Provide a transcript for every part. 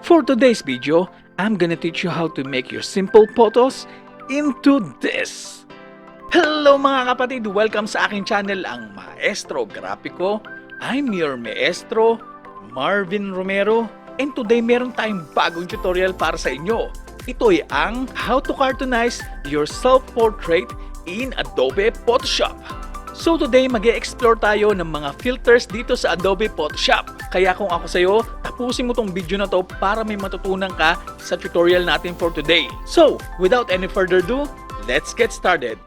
For today's video, I'm gonna teach you how to make your simple photos into this. Hello mga kapatid! Welcome sa aking channel, ang Maestro Graphico. I'm your Maestro, Marvin Romero. And today meron tayong bagong tutorial para sa inyo. Ito ay ang how to cartoonize your self-portrait in Adobe Photoshop. So today mag-e-explore tayo ng mga filters dito sa Adobe Photoshop. Kaya kung ako sa'yo, tapusin mo tong video na to para may matutunan ka sa tutorial natin for today. So, without any further ado, let's get started.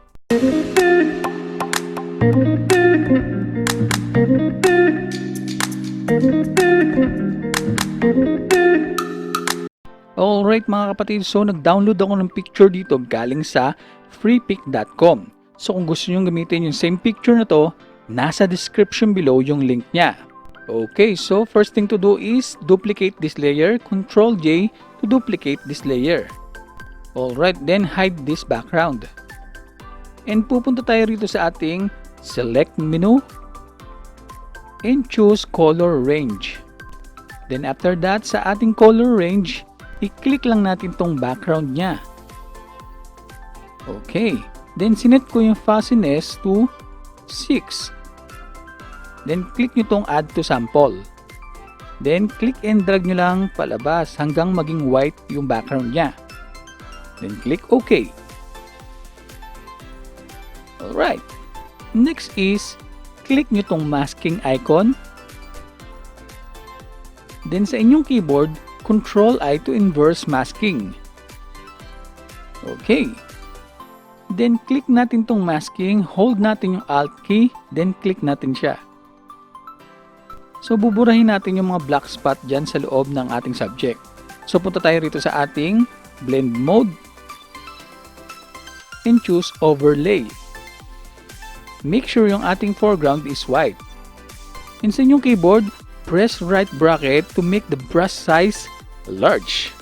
Alright mga kapatid, so nag-download ako ng picture dito galing sa freepik.com. So kung gusto nyo gamitin yung same picture na to, nasa description below yung link niya. Okay, so first thing to do is duplicate this layer, Ctrl J to duplicate this layer. Alright, then hide this background. And pupunta tayo rito sa ating select menu and choose color range. Then after that, sa ating color range, i-click lang natin tong background niya. Okay, then sinet ko yung fuzziness to 6. Then click nyo tong add to sample. Then click and drag nyo lang palabas hanggang maging white yung background niya. Then click OK. Alright. Next is click nyo tong masking icon. Then sa inyong keyboard, Ctrl I to inverse masking. Okay. Then click natin tong masking, hold natin yung Alt key, then click natin siya. So buburahin natin yung mga black spot dyan sa loob ng ating subject. So punta tayo rito sa ating blend mode and choose overlay. Make sure yung ating foreground is white. And sa inyong keyboard, press right bracket to make the brush size large.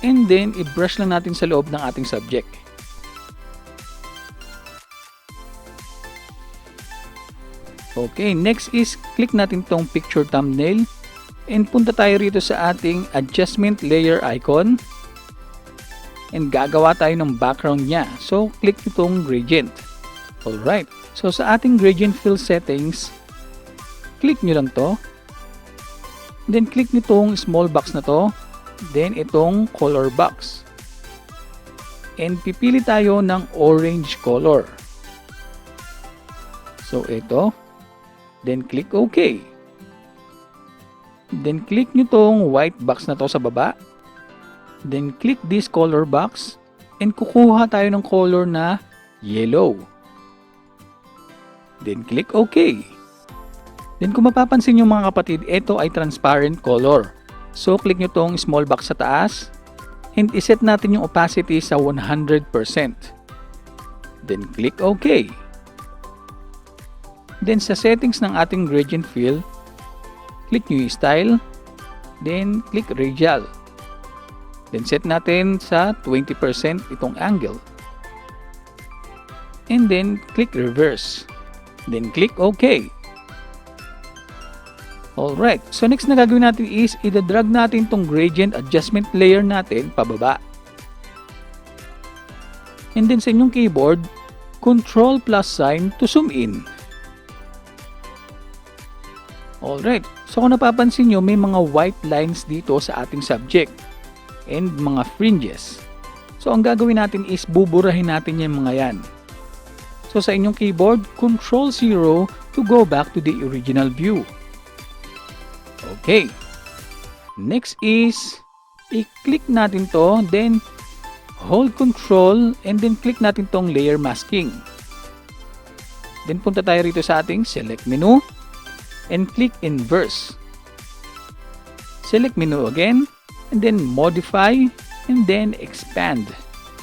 And then i-brush lang natin sa loob ng ating subject. Okay, next is click natin tong picture thumbnail and punta tayo rito sa ating adjustment layer icon and gagawa tayo ng background niya. So, click itong gradient. Alright, so sa ating gradient fill settings, click nyo lang to. Then, click nyo tong small box na to. Then, itong color box. And pipili tayo ng orange color. So, ito. Then click OK. Then click nyo tong white box na to sa baba. Then click this color box and kukuha tayo ng color na yellow. Then click OK. Then kung mapapansin nyo mga kapatid, ito ay transparent color. So click nyo tong small box sa taas and iset natin yung opacity sa 100%. Then click OK. Then sa settings ng ating gradient fill, click nyo yung style, then click radial. Then set natin sa 20% itong angle. And then click reverse. Then click OK. Alright, so next na gagawin natin is i-drag natin itong gradient adjustment layer natin pababa. And then sa inyong keyboard, Ctrl plus sign to zoom in. Alright, so kung napapansin nyo, may mga white lines dito sa ating subject and mga fringes. So ang gagawin natin is buburahin natin yung mga yan. So sa inyong keyboard, Ctrl 0 to go back to the original view. Okay. Next is, i-click natin to, then hold Ctrl and then click natin tong layer masking. Then punta tayo rito sa ating select menu. And click inverse. Select menu again, and then modify, and then expand.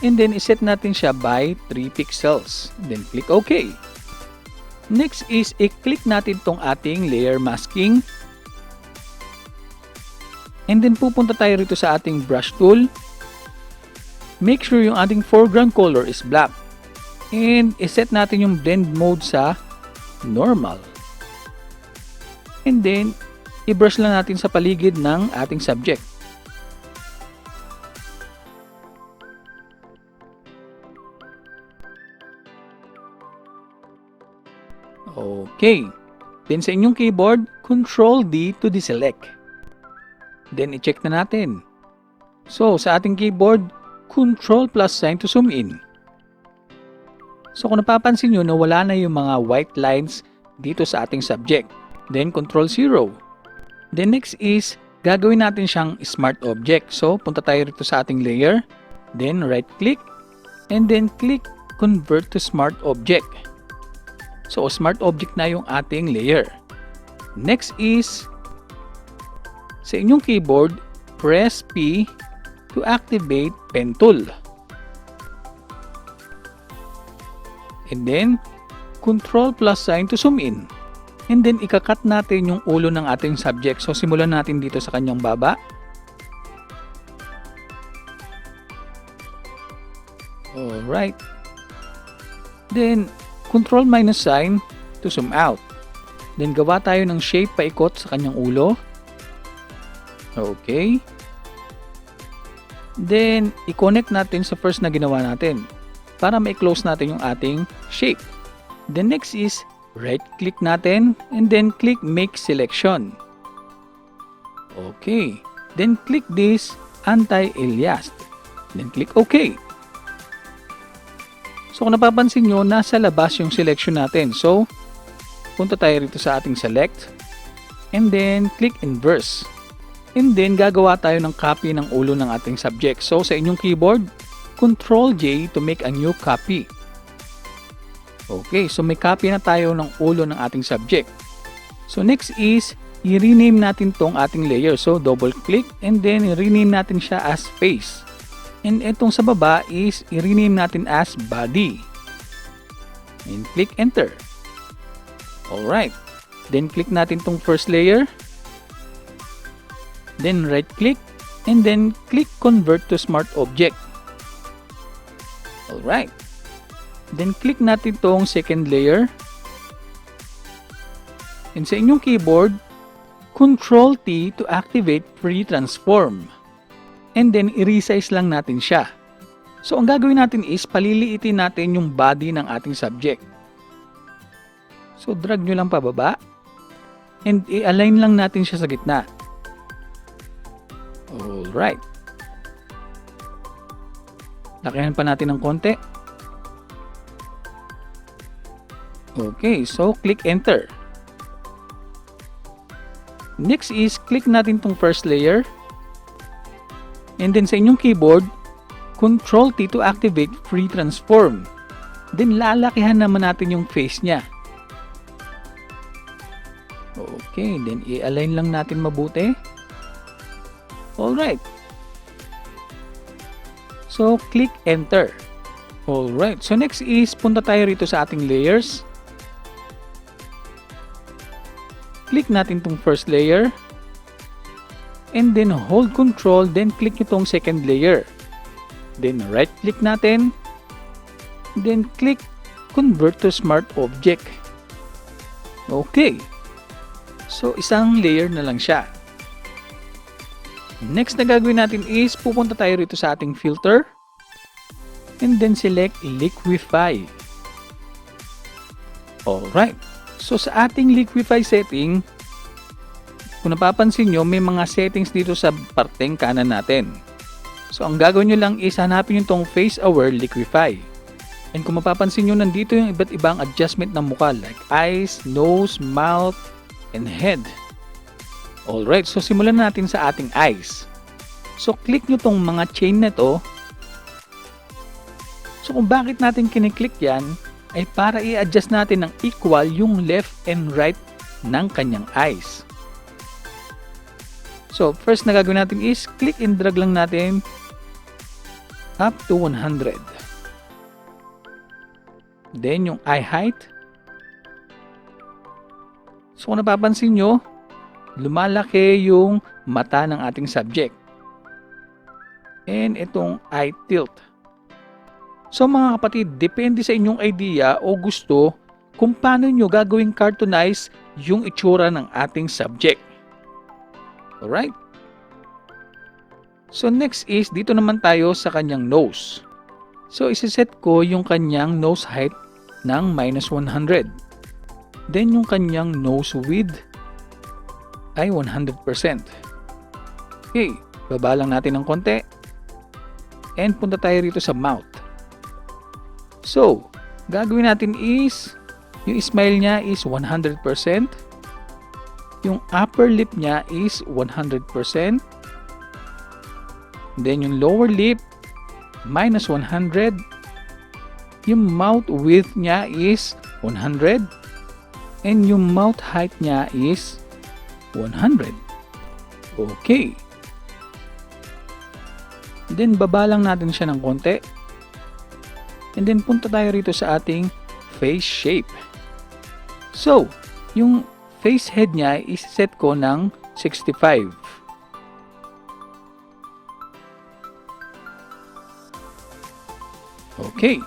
And then iset natin siya by 3 pixels. Then click OK. Next is i-click natin tong ating layer masking. And then pupunta tayo rito sa ating brush tool. Make sure yung ating foreground color is black. And iset natin yung blend mode sa normal. And then, i-brush lang natin sa paligid ng ating subject. Okay. Then sa inyong keyboard, Control D to deselect. Then i-check na natin. So sa ating keyboard, Control plus sign to zoom in. So kung napapansin nyo na wala na yung mga white lines dito sa ating subject. Then Control 0. Then next is, gagawin natin siyang smart object. So punta tayo rito sa ating layer. Then right click. And then click Convert to Smart Object. So smart object na yung ating layer. Next is, sa inyong keyboard, press P to activate pen tool. And then, Control plus sign to zoom in. And then, ikakat natin yung ulo ng ating subject. So, simulan natin dito sa kanyang baba. Alright. Then, Control minus sign to zoom out. Then, gawa tayo ng shape paikot sa kanyang ulo. Okay. Then, i-connect natin sa first na ginawa natin para ma-close natin yung ating shape. The next is, right-click natin and then click Make Selection. Okay. Then, click this Anti-Alias. Then, click OK. So, kung napapansin nyo, nasa labas yung selection natin. So, punta tayo rito sa ating Select and then click Inverse. And then, gagawa tayo ng copy ng ulo ng ating subject. So, sa inyong keyboard, Control J to make a new copy. Okay, so may copy na tayo ng ulo ng ating subject. So, next is, i-rename natin tong ating layer. So, double-click and then i-rename natin siya as Face. And itong sa baba is, i-rename natin as Body. And click Enter. Alright. Then, click natin tong first layer. Then right click and then click Convert to Smart Object. Alright. Then click natin tong second layer. And sa inyong keyboard, Control T to activate Free Transform. And then i-resize lang natin siya. So ang gagawin natin is paliliitin natin yung body ng ating subject. So drag nyo lang pababa. And i-align lang natin siya sa gitna. Alright. Lakihan pa natin ng konti. Okay, so click Enter. Next is, click natin tong first layer. And then sa inyong keyboard, Control T to activate Free Transform. Then lalakihan naman natin yung face niya. Okay, then i-align lang natin mabuti. Alright. So, click Enter. Alright. So, next is, punta tayo rito sa ating layers. Click natin itong first layer. And then, hold Control. Then, click itong second layer. Then, right-click natin. Then, click Convert to Smart Object. Okay. So, isang layer na lang siya. Next na gagawin natin is pupunta tayo rito sa ating filter and then select Liquify. Alright. So sa ating Liquify setting, kung napapansin nyo, may mga settings dito sa parteng kanan natin. So ang gagawin nyo lang is hanapin nyo itong Face Aware Liquify. And kung mapapansin nyo, nandito yung iba't ibang adjustment ng mukha like eyes, nose, mouth, and head. Alright, so simulan natin sa ating eyes. So, click nyo tong mga chain na to. So, kung bakit natin kiniklik yan, ay para i-adjust natin ng equal yung left and right ng kanyang eyes. So, first na gagawin natin is, click and drag lang natin up to 100. Then, yung eye height. So, kung napapansin nyo, lumalaki yung mata ng ating subject. And itong eye tilt. So mga kapatid, depende sa inyong idea o gusto kung paano nyo gagawing cartoonize yung itsura ng ating subject. Alright? So next is, dito naman tayo sa kanyang nose. So isiset ko yung kanyang nose height ng -100. Then yung kanyang nose width ay 100%. Okay, baba lang natin ng konti. And punta tayo rito sa mouth. So, gagawin natin is, yung smile niya is 100%. Yung upper lip niya is 100%. Then yung lower lip, minus 100. Yung mouth width niya is 100. And yung mouth height niya is 100. Okay. Then, baba lang natin siya ng konti. And then, punta tayo rito sa ating face shape. So, yung face head niya is set ko ng 65. Okay.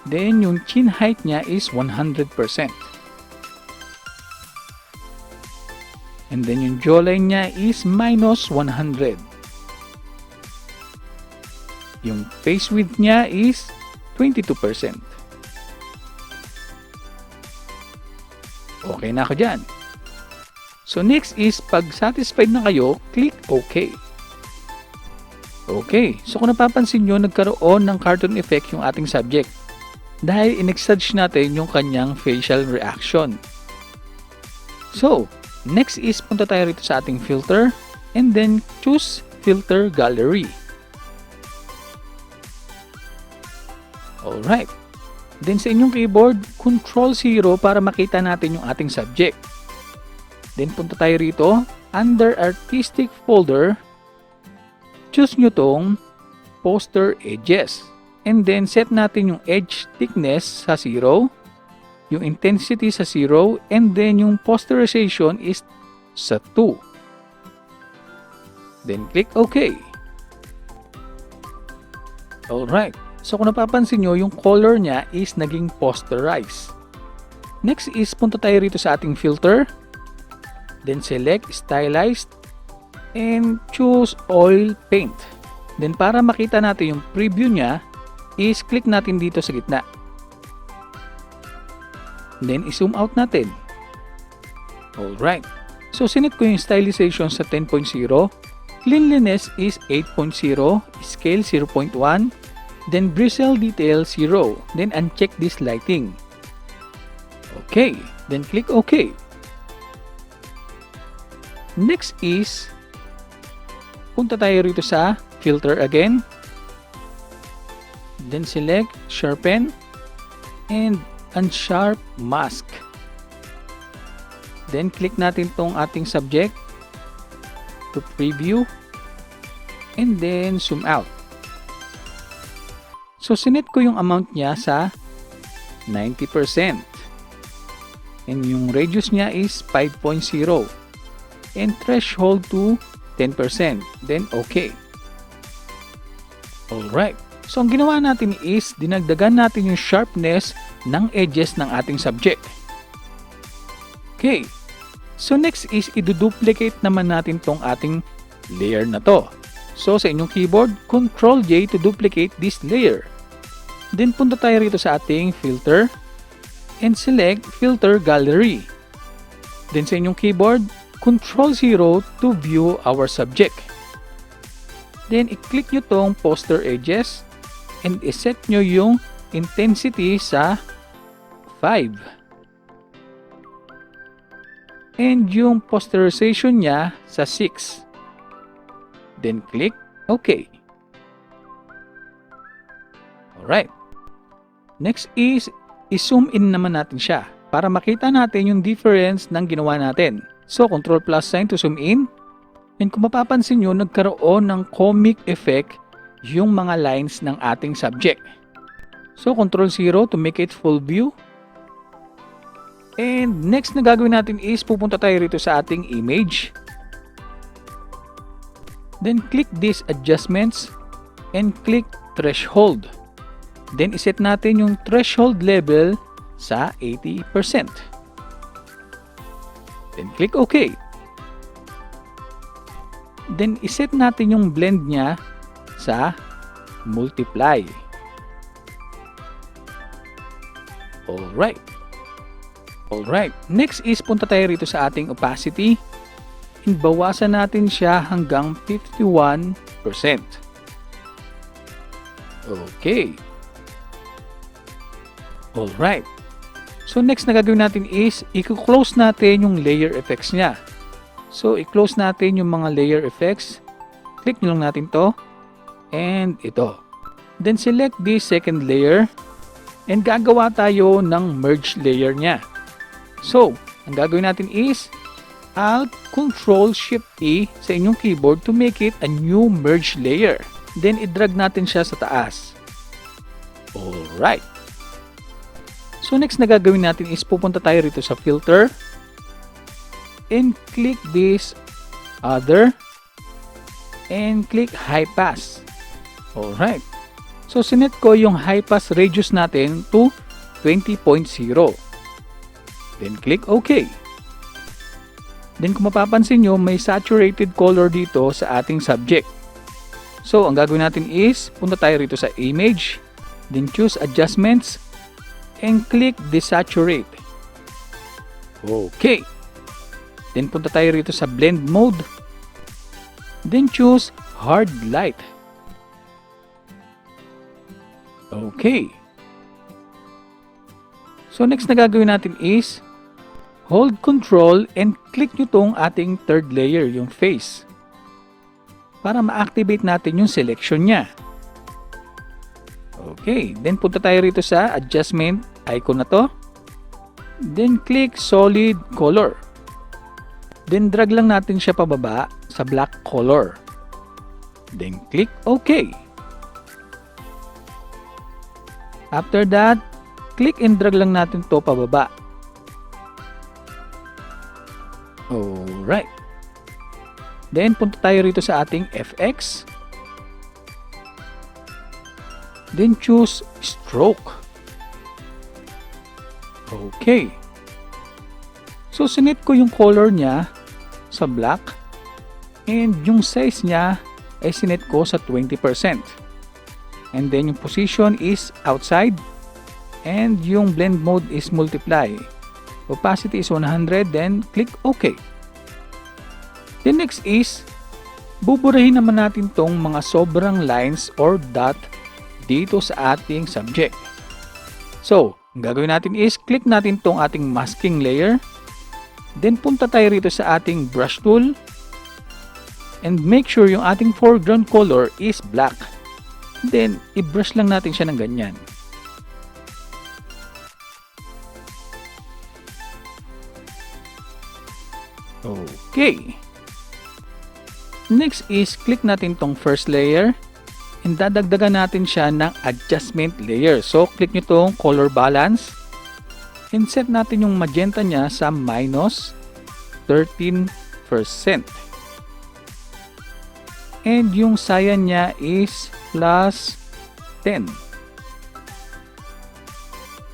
Then, yung chin height niya is 100%. And then, yung jawline niya is minus 100. Yung face width niya is 22%. Okay na ako dyan. So next is, pag satisfied na kayo, click OK. Okay, so kung napapansin nyo, nagkaroon ng cartoon effect yung ating subject dahil in-exage natin yung kanyang facial reaction. So, next is, punta tayo rito sa ating filter and then choose filter gallery. Alright. Then sa inyong keyboard, Ctrl-0 para makita natin yung ating subject. Then punta tayo rito, under Artistic folder, choose nyo tong Poster Edges. And then set natin yung edge thickness sa 0, yung intensity sa 0, and then yung posterization is sa 2. Then click OK. Alright. So kung napapansin nyo, yung color niya is naging posterized. Next is, punta tayo rito sa ating filter. Then select Stylized and choose Oil Paint. Then para makita natin yung preview niya, is click natin dito sa gitna. Then i-zoom out natin. Alright. So sinet ko yung stylization sa 10.0. Cleanliness is 8.0. Scale 0.1. Then bristle detail 0. Then uncheck this lighting. Okay. Then click OK. Next is, punta tayo rito sa filter again. Then select sharpen and unsharp mask. Then click natin tong ating subject to preview and then zoom out. So, sinet ko yung amount niya sa 90%. And yung radius niya is 5.0. And threshold to 10%. Then, okay. Alright. So, ang ginawa natin is, dinagdagan natin yung sharpness ng edges ng ating subject. Okay. So, next is, iduduplicate naman natin tong ating layer na to. So, sa inyong keyboard, Ctrl-J to duplicate this layer. Then, punta tayo rito sa ating filter and select Filter Gallery. Then, sa inyong keyboard, Ctrl-0 to view our subject. Then, i-click nyo tong Poster Edges and iset nyo yung intensity sa 5. And yung posterization niya sa 6. Then click OK. Alright. Next is, i-zoom in naman natin siya para makita natin yung difference ng ginawa natin. So, Ctrl plus sign to zoom in. And kung mapapansin nyo, nagkaroon ng comic effect yung mga lines ng ating subject. So, Ctrl-0 to make it full view. And next na gagawin natin is pupunta tayo rito sa ating image. Then click this adjustments and click threshold. Then iset natin yung threshold level sa 80%. Then click OK. Then iset natin yung blend niya sa multiply. Alright. Alright, next is punta tayo rito sa ating opacity. And bawasan natin siya hanggang 51%. Okay. Alright. So next na gagawin natin is, i-close natin yung layer effects niya. So i-close natin yung mga layer effects. Click nyo lang natin to. And ito. Then select the second layer. And gagawa tayo ng merge layer niya. So, ang gagawin natin is Alt, Control, Shift E sa inyong keyboard to make it a new merge layer. Then, i-drag natin siya sa taas. Alright. So, next na gagawin natin is pupunta tayo rito sa filter. And click this other. And click high pass. Alright. So, sinet ko yung high pass radius natin to 20.0. Then, click OK. Then, kung mapapansin nyo, may saturated color dito sa ating subject. So, ang gagawin natin is, punta tayo rito sa image, then choose adjustments, and click desaturate. Okay. Then, punta tayo rito sa blend mode, then choose hard light. Okay. So, next na gagawin natin is, hold control and click nyo tong ating third layer, yung face. Para ma-activate natin yung selection niya. Okay, then punta tayo rito sa adjustment icon na to. Then click solid color. Then drag lang natin siya pababa sa black color. Then click OK. After that, click and drag lang natin to pababa. Alright. Then, punta tayo rito sa ating FX. Then, choose stroke. Okay. So, sinet ko yung color niya sa black. And yung size niya ay sinet ko sa 20%. And then, yung position is outside. And yung blend mode is multiply. Opacity is 100, then click OK. The next is, buburahin naman natin tong mga sobrang lines or dot dito sa ating subject. So, ang gagawin natin is, click natin tong ating masking layer. Then, punta tayo rito sa ating brush tool. And make sure yung ating foreground color is black. Then, i-brush lang natin siya ng ganyan. Okay. Next is, click natin tong first layer and dadagdagan natin siya ng adjustment layer. So, click nyo tong color balance and set natin yung magenta niya sa minus 13%. And yung cyan niya is plus 10.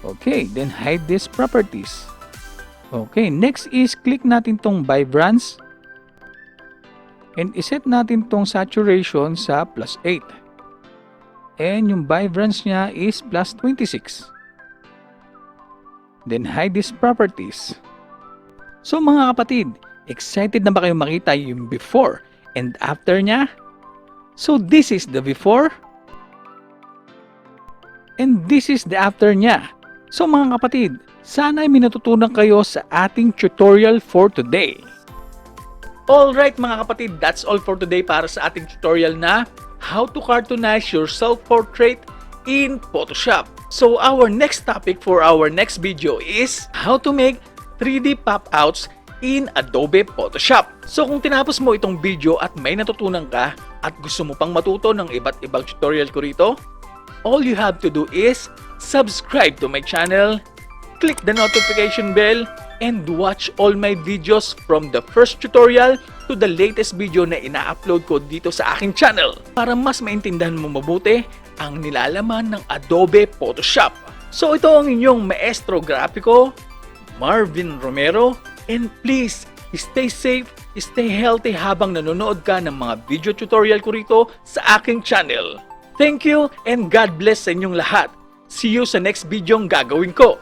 Okay, then hide these properties. Okay, next is click natin tong vibrance and iset natin tong saturation sa plus 8. And yung vibrance niya is plus 26. Then hide these properties. So mga kapatid, excited na ba kayo makita yung before and after niya? So this is the before and this is the after niya. So mga kapatid, sana ay may natutunan kayo sa ating tutorial for today. Alright mga kapatid, that's all for today para sa ating tutorial na how to cartoonize your self-portrait in Photoshop. So our next topic for our next video is how to make 3D pop-outs in Adobe Photoshop. So kung tinapos mo itong video at may natutunan ka at gusto mo pang matuto ng iba't ibang tutorial ko rito, all you have to do is subscribe to my channel, click the notification bell, and watch all my videos from the first tutorial to the latest video na ina-upload ko dito sa aking channel para mas maintindihan mo mabuti ang nilalaman ng Adobe Photoshop. So ito ang inyong maestro graphico, Marvin Romero, and please stay safe, stay healthy habang nanonood ka ng mga video tutorial ko rito sa aking channel. Thank you and God bless sa inyong lahat. See you sa next video ang gagawin ko.